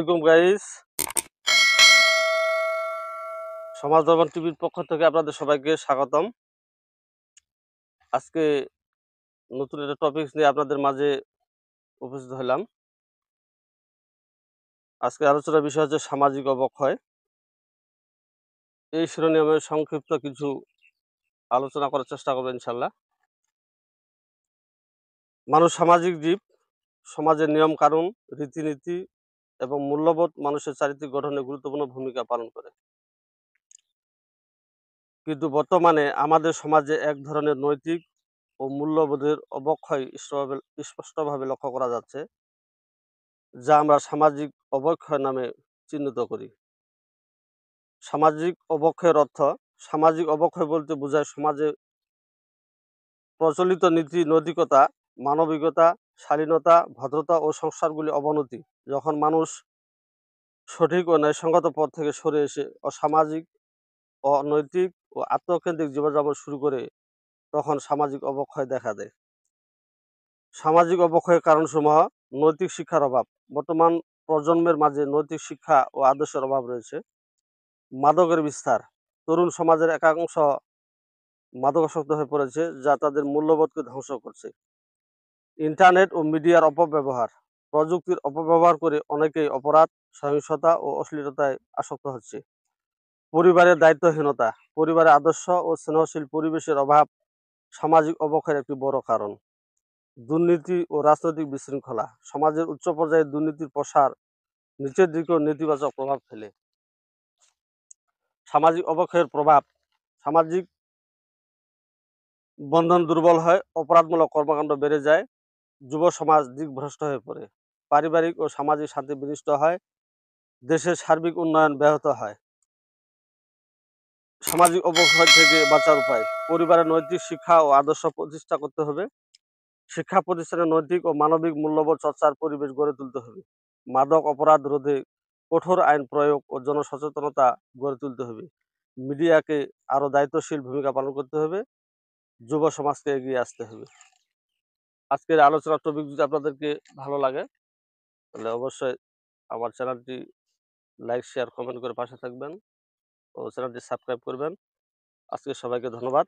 আলাইকুম গাইস, সমাজ দর্পণ টিভির পক্ষ থেকে আপনাদের সবাইকে স্বাগতম। আজকে নতুন একটা টপিকস নিয়ে আপনাদের মাঝে উপস্থিত হলাম। আজকে আলোচনার বিষয় হচ্ছে সামাজিক অবক্ষয়। এই শিরোনামে সংক্ষিপ্ত কিছু আলোচনা করার চেষ্টা করবো ইনশাল্লাহ। মানুষ সামাজিক জীব। সমাজের নিয়ম কানুন, রীতিনীতি এবং মূল্যবোধ মানুষের চারিত্রিক গঠনে গুরুত্বপূর্ণ ভূমিকা পালন করে। কিন্তু বর্তমানে আমাদের সমাজে এক ধরনের নৈতিক ও মূল্যবোধের অবক্ষয় স্পষ্টভাবে লক্ষ্য করা যাচ্ছে, যা আমরা সামাজিক অবক্ষয় নামে চিহ্নিত করি। সামাজিক অবক্ষয়ের অর্থ, সামাজিক অবক্ষয় বলতে বোঝায় সমাজে প্রচলিত নীতি নৈতিকতা, মানবিকতা, শালীনতা, ভদ্রতা ও সংস্কারগুলি অবনতি। যখন মানুষ সঠিক ও ন্যায়সঙ্গত পথ থেকে সরে এসে অসামাজিক, অনৈতিক ও আত্মকেন্দ্রিক জীবনযাপন শুরু করে, তখন সামাজিক অবক্ষয় দেখা দেয়। সামাজিক অবক্ষয়ের কারণসমূহ: নৈতিক শিক্ষার অভাব। বর্তমান প্রজন্মের মাঝে নৈতিক শিক্ষা ও আদর্শের অভাব রয়েছে। মাদকের বিস্তার। তরুণ সমাজের একাংশ মাদকাসক্ত হয়ে পড়েছে, যা তাদের মূল্যবোধকে ধ্বংস করছে। ইন্টারনেট ও মিডিয়ার অপব্যবহার। প্রযুক্তির অপব্যবহার করে অনেকেই অপরাধ, সহিংসতা ও অশ্লীলতায় আসক্ত হচ্ছে। পরিবারের দায়িত্বহীনতা। পরিবারের আদর্শ ও স্নেহশীল পরিবেশের অভাব সামাজিক অবক্ষয়ের একটি বড় কারণ। দুর্নীতি ও রাজনৈতিক বিশৃঙ্খলা। সমাজের উচ্চ পর্যায়ে দুর্নীতির প্রসার নিচের দিকেও নেতিবাচক প্রভাব ফেলে। সামাজিক অবক্ষয়ের প্রভাব: সামাজিক বন্ধন দুর্বল হয়, অপরাধমূলক কর্মকাণ্ড বেড়ে যায়, যুব সমাজ দিকভ্রষ্ট হয়ে পড়ে, পারিবারিক ও সামাজিক শান্তি বিনষ্ট হয়, দেশের সার্বিক উন্নয়ন ব্যাহত হয়। সামাজিক অবক্ষয় থেকে বাঁচার উপায়: পরিবারের নৈতিক শিক্ষা ও আদর্শ প্রতিষ্ঠা করতে হবে। শিক্ষা প্রতিষ্ঠানে নৈতিক ও মানবিক মূল্যবোধ চর্চার পরিবেশ গড়ে তুলতে হবে। মাদক অপরাধ রোধে কঠোর আইন প্রয়োগ ও জনসচেতনতা গড়ে তুলতে হবে। মিডিয়াকে আরও দায়িত্বশীল ভূমিকা পালন করতে হবে। যুব সমাজকে এগিয়ে আসতে হবে। আজকের আলোচনার টপিক যদি আপনাদেরকে ভালো লাগে, তাহলে অবশ্যই আমার চ্যানেলটি লাইক, শেয়ার, কমেন্ট করে পাশে থাকবেন ও চ্যানেলটি সাবস্ক্রাইব করবেন। আজকে সবাইকে ধন্যবাদ।